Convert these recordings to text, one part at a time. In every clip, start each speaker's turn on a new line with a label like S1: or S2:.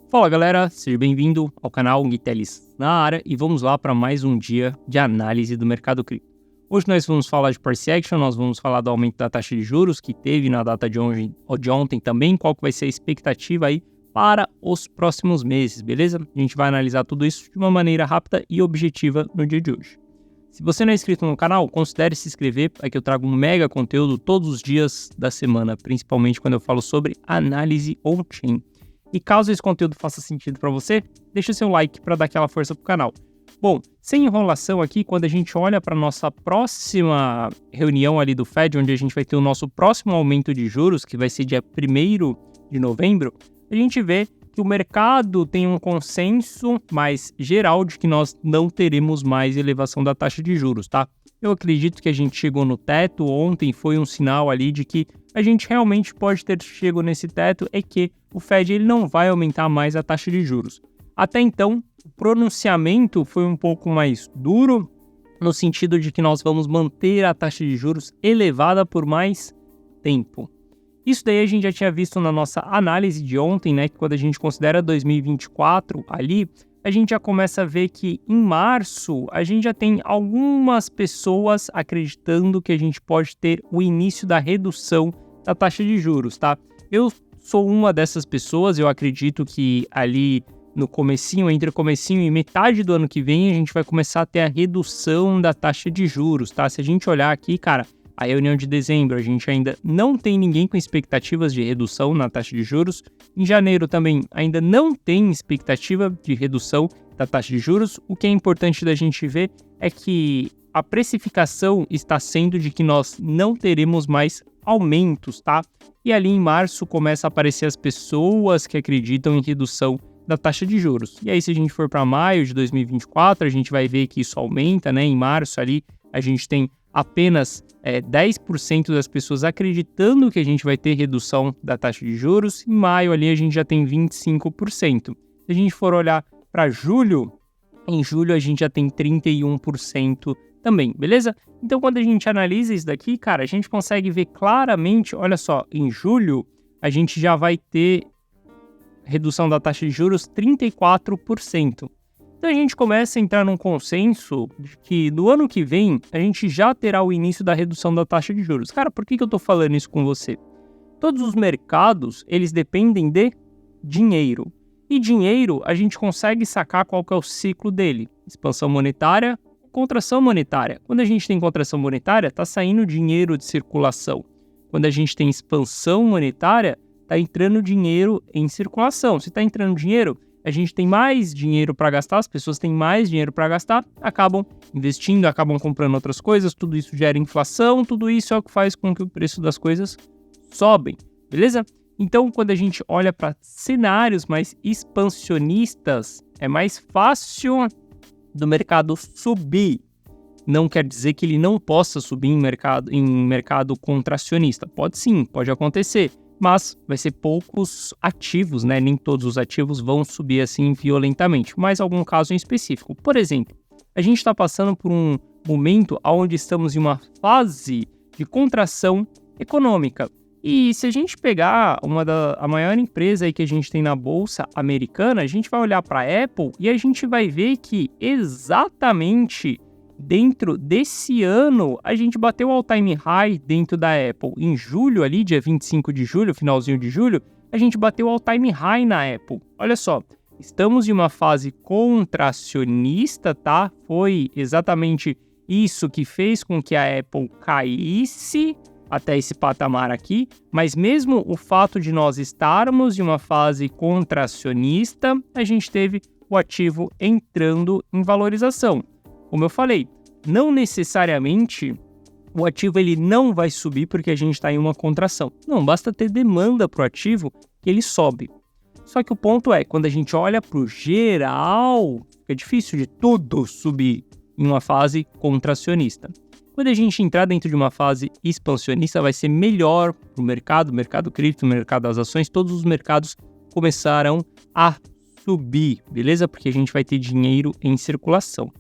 S1: Fala galera, seja bem-vindo ao canal Guitelis na área e vamos lá para mais um dia de análise do mercado cripto. Hoje nós vamos falar de price action, nós vamos falar do aumento da taxa de juros que teve na data de ontem também, qual que vai ser a expectativa aí para os próximos meses, beleza? A gente vai analisar tudo isso de uma maneira rápida e objetiva no dia de hoje. Se você não é inscrito no canal, considere se inscrever, aqui eu trago um mega conteúdo todos os dias da semana, principalmente quando eu falo sobre análise on-chain. E caso esse conteúdo faça sentido para você, deixa seu like para dar aquela força pro canal. Bom, sem enrolação aqui, quando a gente olha para nossa próxima reunião ali do Fed, onde a gente vai ter o nosso próximo aumento de juros, que vai ser dia 1º de novembro, a gente vê que o mercado tem um consenso mais geral de que nós não teremos mais elevação da taxa de juros, tá? Eu acredito que a gente chegou no teto ontem, foi um sinal ali de que a gente realmente pode ter chegado nesse teto, é que o Fed ele não vai aumentar mais a taxa de juros. Até então, o pronunciamento foi um pouco mais duro, no sentido de que nós vamos manter a taxa de juros elevada por mais tempo. Isso daí a gente já tinha visto na nossa análise de ontem, né? Que quando a gente considera 2024 ali, a gente já começa a ver que em março a gente já tem algumas pessoas acreditando que a gente pode ter o início da redução da taxa de juros, tá? Eu sou uma dessas pessoas, eu acredito que ali no comecinho, entre o comecinho e metade do ano que vem, a gente vai começar a ter a redução da taxa de juros, tá? Se a gente olhar aqui, cara, a reunião de dezembro, a gente ainda não tem ninguém com expectativas de redução na taxa de juros. Em janeiro também ainda não tem expectativa de redução da taxa de juros. O que é importante da gente ver é que a precificação está sendo de que nós não teremos mais aumentos, tá? E ali em março começa a aparecer as pessoas que acreditam em redução da taxa de juros. E aí se a gente for para maio de 2024, a gente vai ver que isso aumenta, né? Em março ali a gente tem apenas 10% das pessoas acreditando que a gente vai ter redução da taxa de juros. Em maio ali a gente já tem 25%. Se a gente for olhar para julho, em julho a gente já tem 31% também, beleza? Então quando a gente analisa isso daqui, cara, a gente consegue ver claramente, olha só, em julho a gente já vai ter redução da taxa de juros 34%. Então a gente começa a entrar num consenso de que no ano que vem a gente já terá o início da redução da taxa de juros. Cara, por que eu tô falando isso com você? Todos os mercados, eles dependem de dinheiro. E dinheiro, a gente consegue sacar qual que é o ciclo dele. Expansão monetária, contração monetária. Quando a gente tem contração monetária, tá saindo dinheiro de circulação. Quando a gente tem expansão monetária, tá entrando dinheiro em circulação. Se tá entrando dinheiro, a gente tem mais dinheiro para gastar, as pessoas têm mais dinheiro para gastar, acabam investindo, acabam comprando outras coisas, tudo isso gera inflação, tudo isso é o que faz com que o preço das coisas sobem, beleza? Então, quando a gente olha para cenários mais expansionistas, é mais fácil do mercado subir. Não quer dizer que ele não possa subir em mercado contracionista. Pode sim, pode acontecer. Mas vai ser poucos ativos, né? Nem todos os ativos vão subir assim violentamente, mas algum caso em específico. Por exemplo, a gente está passando por um momento onde estamos em uma fase de contração econômica. E se a gente pegar a maior empresa aí que a gente tem na bolsa americana, a gente vai olhar para a Apple e a gente vai ver que exatamente dentro desse ano, a gente bateu o all-time high dentro da Apple. Em julho, ali, dia 25 de julho, finalzinho de julho, a gente bateu o all-time high na Apple. Olha só, estamos em uma fase contracionista, tá? Foi exatamente isso que fez com que a Apple caísse até esse patamar aqui, mas mesmo o fato de nós estarmos em uma fase contracionista, a gente teve o ativo entrando em valorização. Como eu falei, não necessariamente o ativo ele não vai subir porque a gente está em uma contração. Não, basta ter demanda para o ativo que ele sobe. Só que o ponto é, quando a gente olha para o geral, é difícil de tudo subir em uma fase contracionista. Quando a gente entrar dentro de uma fase expansionista, vai ser melhor para o mercado cripto, o mercado das ações, todos os mercados começaram a subir, beleza? Porque a gente vai ter dinheiro em circulação.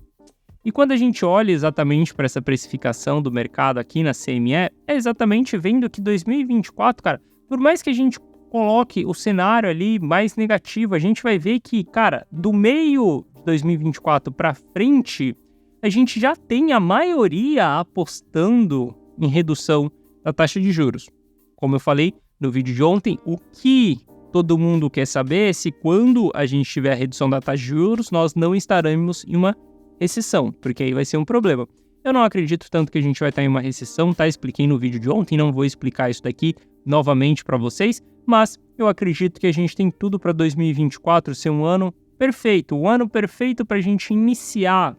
S1: E quando a gente olha exatamente para essa precificação do mercado aqui na CME, é exatamente vendo que 2024, cara, por mais que a gente coloque o cenário ali mais negativo, a gente vai ver que, cara, do meio de 2024 para frente, a gente já tem a maioria apostando em redução da taxa de juros. Como eu falei no vídeo de ontem, o que todo mundo quer saber é se quando a gente tiver a redução da taxa de juros, nós não estaremos em uma recessão, porque aí vai ser um problema. Eu não acredito tanto que a gente vai estar em uma recessão, tá? Expliquei no vídeo de ontem, não vou explicar isso daqui novamente para vocês, mas eu acredito que a gente tem tudo para 2024 ser um ano perfeito para a gente iniciar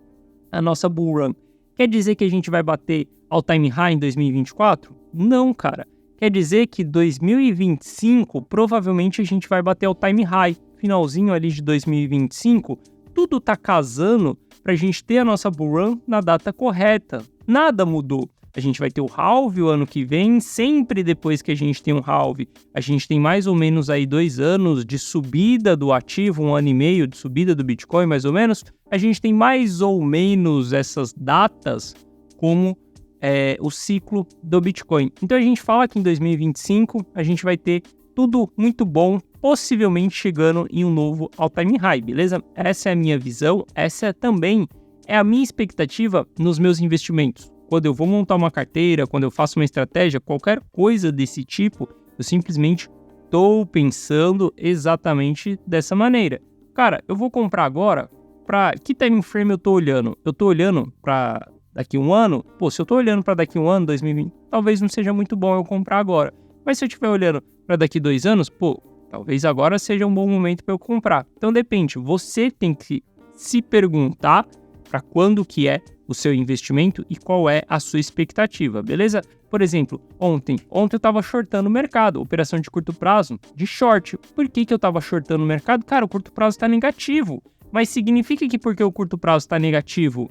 S1: a nossa bull run. Quer dizer que a gente vai bater all-time high em 2024? Não, cara. Quer dizer que 2025 provavelmente a gente vai bater all-time high. Finalzinho ali de 2025, tudo tá casando para a gente ter a nossa bull run na data correta. Nada mudou. A gente vai ter o halve o ano que vem, sempre depois que a gente tem um halve, a gente tem mais ou menos aí 2 anos de subida do ativo, 1 ano e meio de subida do Bitcoin, mais ou menos. A gente tem mais ou menos essas datas como o ciclo do Bitcoin. Então a gente fala que em 2025 a gente vai ter tudo muito bom, possivelmente chegando em um novo all-time high, beleza? Essa é a minha visão, essa também é a minha expectativa nos meus investimentos. Quando eu vou montar uma carteira, quando eu faço uma estratégia, qualquer coisa desse tipo, eu simplesmente estou pensando exatamente dessa maneira. Cara, eu vou comprar agora, para que time frame eu estou olhando? Eu estou olhando para daqui um ano? Pô, se eu estou olhando para daqui um ano, 2020, talvez não seja muito bom eu comprar agora. Mas se eu estiver olhando para daqui 2 anos, pô, talvez agora seja um bom momento para eu comprar. Então depende, você tem que se perguntar para quando que é o seu investimento e qual é a sua expectativa, beleza? Por exemplo, ontem eu estava shortando o mercado, operação de curto prazo, de short. Por que eu estava shortando o mercado? Cara, o curto prazo está negativo. Mas significa que porque o curto prazo está negativo,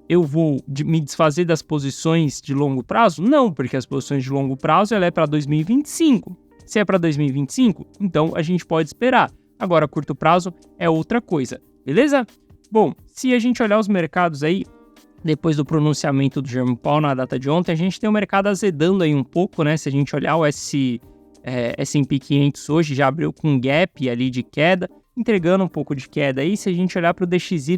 S1: eu vou me desfazer das posições de longo prazo? Não, porque as posições de longo prazo ela é para 2025. Se é para 2025, então a gente pode esperar. Agora, curto prazo é outra coisa, beleza? Bom, se a gente olhar os mercados aí, depois do pronunciamento do Jerome Powell na data de ontem, a gente tem o mercado azedando aí um pouco, né? Se a gente olhar o S&P 500 hoje, já abriu com um gap ali de queda, entregando um pouco de queda aí. Se a gente olhar para o DXY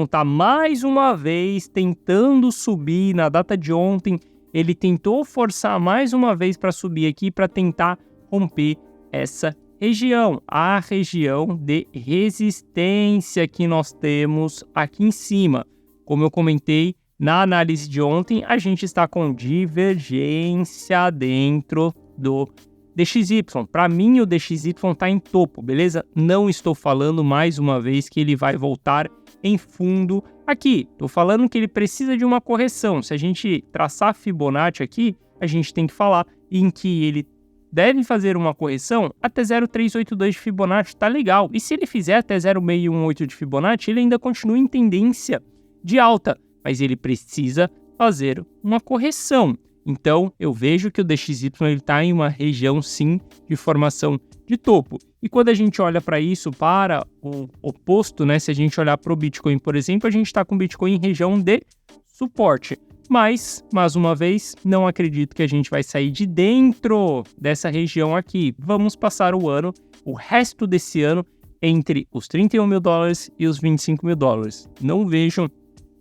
S1: está mais uma vez tentando subir na data de ontem. Ele tentou forçar mais uma vez para subir aqui, para tentar romper essa região, a região de resistência que nós temos aqui em cima. Como eu comentei na análise de ontem, a gente está com divergência dentro do DXY. Para mim, o DXY está em topo, beleza? Não estou falando mais uma vez que ele vai voltar em fundo aqui. Estou falando que ele precisa de uma correção. Se a gente traçar Fibonacci aqui, a gente tem que falar em que ele deve fazer uma correção até 0,382 de Fibonacci, tá legal. E se ele fizer até 0,618 de Fibonacci, ele ainda continua em tendência de alta, mas ele precisa fazer uma correção. Então, eu vejo que o DXY está em uma região, sim, de formação de topo. E quando a gente olha para isso, para o oposto, né? Se a gente olhar para o Bitcoin, por exemplo, a gente está com o Bitcoin em região de suporte. Mas, mais uma vez, não acredito que a gente vai sair de dentro dessa região aqui. Vamos passar o ano, o resto desse ano, entre os 31 mil dólares e os 25 mil dólares. Não vejo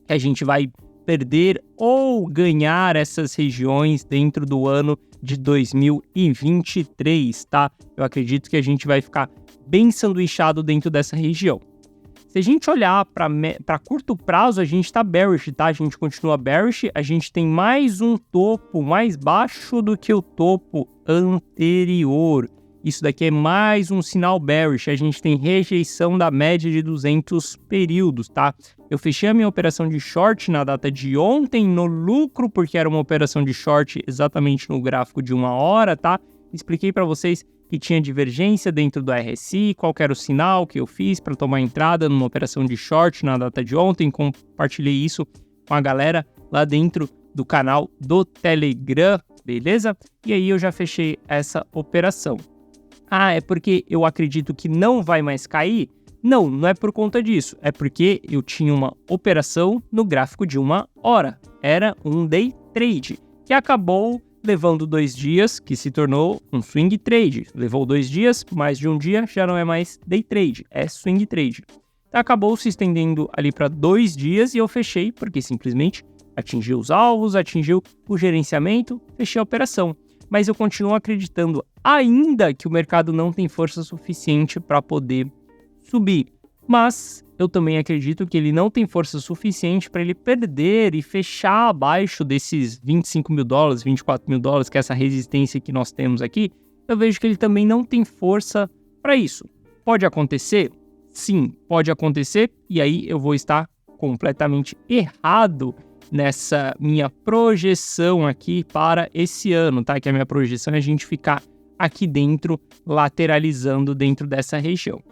S1: que a gente vai perder ou ganhar essas regiões dentro do ano de 2023, tá? Eu acredito que a gente vai ficar bem sanduichado dentro dessa região. Se a gente olhar para curto prazo, a gente está bearish, tá? A gente continua bearish, a gente tem mais um topo mais baixo do que o topo anterior. Isso daqui é mais um sinal bearish, a gente tem rejeição da média de 200 períodos, tá? Eu fechei a minha operação de short na data de ontem no lucro, porque era uma operação de short exatamente no gráfico de 1 hora, tá? Expliquei para vocês que tinha divergência dentro do RSI, qual que era o sinal que eu fiz para tomar entrada numa operação de short na data de ontem, compartilhei isso com a galera lá dentro do canal do Telegram, beleza? E aí eu já fechei essa operação. Ah, é porque eu acredito que não vai mais cair? Não, não é por conta disso. É porque eu tinha uma operação no gráfico de 1 hora. Era um day trade, que acabou levando 2 dias, que se tornou um swing trade. Levou 2 dias, mais de um dia, já não é mais day trade, é swing trade. Acabou se estendendo ali para 2 dias e eu fechei, porque simplesmente atingiu os alvos, atingiu o gerenciamento, fechei a operação. Mas eu continuo acreditando ainda que o mercado não tem força suficiente para poder subir. Mas eu também acredito que ele não tem força suficiente para ele perder e fechar abaixo desses 25 mil dólares, 24 mil dólares, que é essa resistência que nós temos aqui. Eu vejo que ele também não tem força para isso. Pode acontecer? Sim, pode acontecer. E aí eu vou estar completamente errado nessa minha projeção aqui para esse ano, tá? Que a minha projeção é a gente ficar aqui dentro, lateralizando dentro dessa região.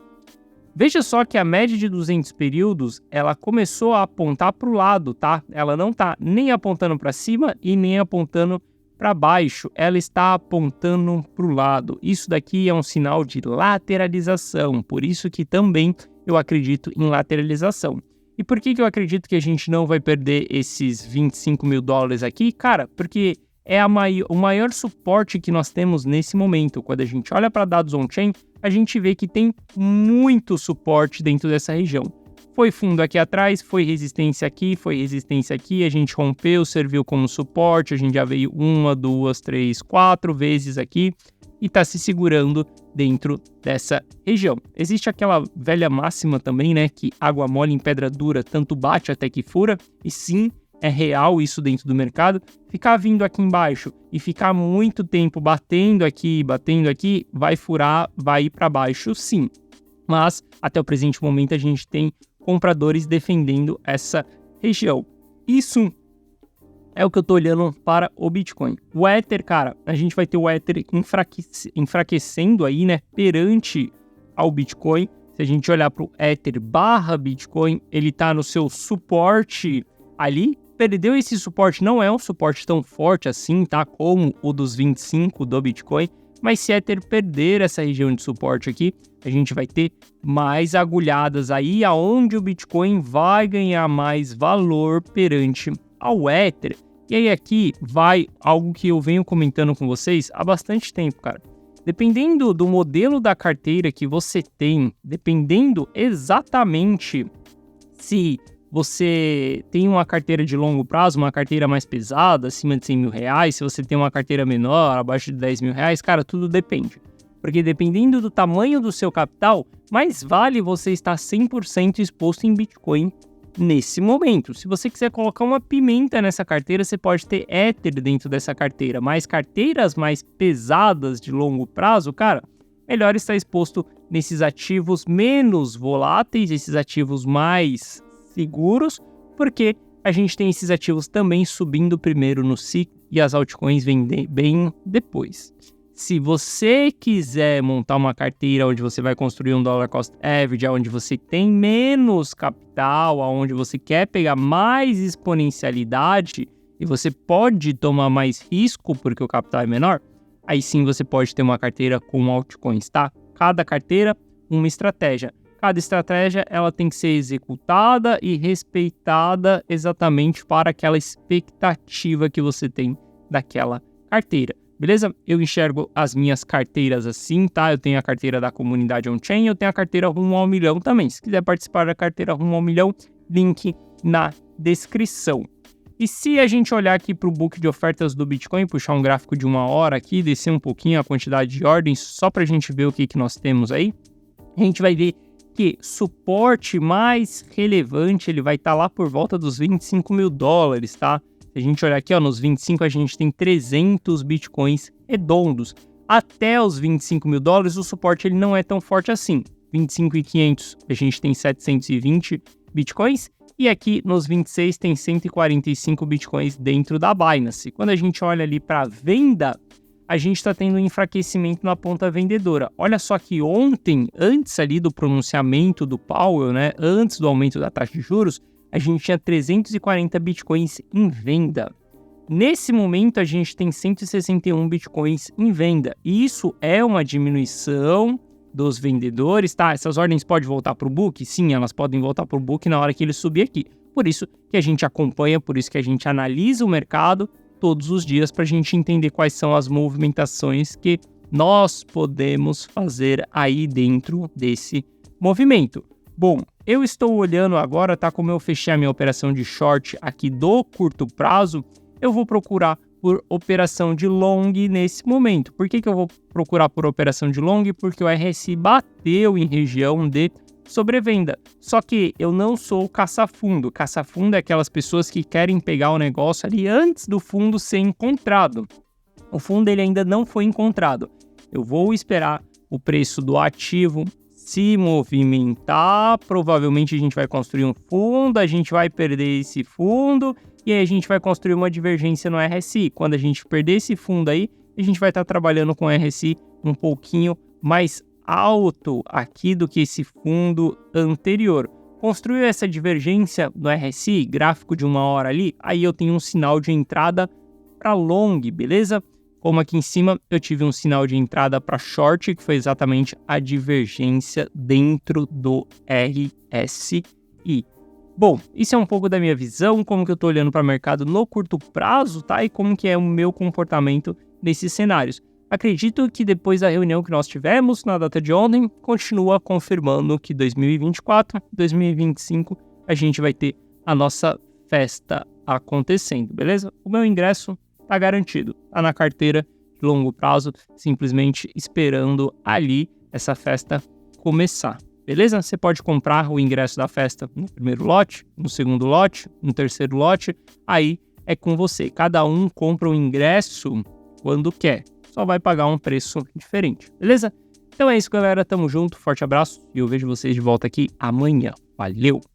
S1: Veja só que a média de 200 períodos, ela começou a apontar para o lado, tá? Ela não está nem apontando para cima e nem apontando para baixo. Ela está apontando para o lado. Isso daqui é um sinal de lateralização. Por isso que também eu acredito em lateralização. E por que eu acredito que a gente não vai perder esses 25 mil dólares aqui? Cara, porque é o maior suporte que nós temos nesse momento. Quando a gente olha para dados on-chain, a gente vê que tem muito suporte dentro dessa região. Foi fundo aqui atrás, foi resistência aqui, a gente rompeu, serviu como suporte, a gente já veio 1, 2, 3, 4 vezes aqui e está se segurando dentro dessa região. Existe aquela velha máxima também, né, que água mole em pedra dura tanto bate até que fura, e sim, é real isso dentro do mercado. Ficar vindo aqui embaixo e ficar muito tempo batendo aqui, vai furar, vai ir para baixo sim. Mas até o presente momento a gente tem compradores defendendo essa região. Isso é o que eu tô olhando para o Bitcoin. O Ether, cara, a gente vai ter o Ether enfraquecendo aí, né, perante ao Bitcoin. Se a gente olhar para o Ether / Bitcoin, ele tá no seu suporte ali. Perdeu esse suporte, não é um suporte tão forte assim, tá? Como o dos 25 do Bitcoin. Mas se Ether perder essa região de suporte aqui, a gente vai ter mais agulhadas aí, aonde o Bitcoin vai ganhar mais valor perante ao Ether. E aí aqui vai algo que eu venho comentando com vocês há bastante tempo, cara. Dependendo do modelo da carteira que você tem, dependendo exatamente se você tem uma carteira de longo prazo, uma carteira mais pesada, acima de 100 mil reais, se você tem uma carteira menor, abaixo de 10 mil reais, cara, tudo depende. Porque dependendo do tamanho do seu capital, mais vale você estar 100% exposto em Bitcoin nesse momento. Se você quiser colocar uma pimenta nessa carteira, você pode ter Ether dentro dessa carteira, mas carteiras mais pesadas de longo prazo, cara, melhor estar exposto nesses ativos menos voláteis, esses ativos mais seguros, porque a gente tem esses ativos também subindo primeiro no ciclo e as altcoins vêm bem depois. Se você quiser montar uma carteira onde você vai construir um dollar cost average, onde você tem menos capital, onde você quer pegar mais exponencialidade e você pode tomar mais risco porque o capital é menor, aí sim você pode ter uma carteira com altcoins, tá? Cada carteira, uma estratégia. Cada estratégia ela tem que ser executada e respeitada exatamente para aquela expectativa que você tem daquela carteira, beleza? Eu enxergo as minhas carteiras assim, tá? Eu tenho a carteira da comunidade on-chain, eu tenho a carteira rumo ao milhão também. Se quiser participar da carteira rumo ao milhão, link na descrição. E se a gente olhar aqui para o book de ofertas do Bitcoin, puxar um gráfico de 1 hora aqui, descer um pouquinho a quantidade de ordens, só para a gente ver o que nós temos aí, a gente vai ver que suporte mais relevante ele vai estar lá por volta dos 25 mil dólares, tá? Se a gente olhar aqui, ó, nos 25 a gente tem 300 bitcoins redondos. Até os 25 mil dólares o suporte ele não é tão forte assim. 25.500 a gente tem 720 bitcoins e aqui nos 26 tem 145 bitcoins dentro da Binance. Quando a gente olha ali para venda, a gente está tendo um enfraquecimento na ponta vendedora. Olha só que ontem, antes ali do pronunciamento do Powell, né, antes do aumento da taxa de juros, a gente tinha 340 bitcoins em venda. Nesse momento, a gente tem 161 bitcoins em venda. E isso é uma diminuição dos vendedores, tá? Essas ordens podem voltar para o book? Sim, elas podem voltar para o book na hora que ele subir aqui. Por isso que a gente acompanha, por isso que a gente analisa o mercado todos os dias para a gente entender quais são as movimentações que nós podemos fazer aí dentro desse movimento. Bom, eu estou olhando agora, tá? Como eu fechei a minha operação de short aqui do curto prazo, eu vou procurar por operação de long nesse momento. Por que eu vou procurar por operação de long? Porque o RSI bateu em região de sobrevenda. Só que eu não sou caça-fundo. Caça-fundo é aquelas pessoas que querem pegar o negócio ali antes do fundo ser encontrado. O fundo ele ainda não foi encontrado. Eu vou esperar o preço do ativo se movimentar. Provavelmente a gente vai construir um fundo, a gente vai perder esse fundo e aí a gente vai construir uma divergência no RSI. Quando a gente perder esse fundo aí, a gente vai estar trabalhando com RSI um pouquinho mais alto aqui do que esse fundo anterior. Construiu essa divergência no RSI, gráfico de 1 hora ali, aí eu tenho um sinal de entrada para long, beleza? Como aqui em cima eu tive um sinal de entrada para short, que foi exatamente a divergência dentro do RSI. Bom, isso é um pouco da minha visão, como que eu estou olhando para o mercado no curto prazo, tá? E como que é o meu comportamento nesses cenários. Acredito que depois da reunião que nós tivemos na data de ontem, continua confirmando que 2024, 2025, a gente vai ter a nossa festa acontecendo, beleza? O meu ingresso tá garantido, tá na carteira de longo prazo, simplesmente esperando ali essa festa começar, beleza? Você pode comprar o ingresso da festa no primeiro lote, no segundo lote, no terceiro lote, aí é com você. Cada um compra o ingresso quando quer, só vai pagar um preço diferente, beleza? Então é isso, galera, tamo junto, forte abraço e eu vejo vocês de volta aqui amanhã. Valeu!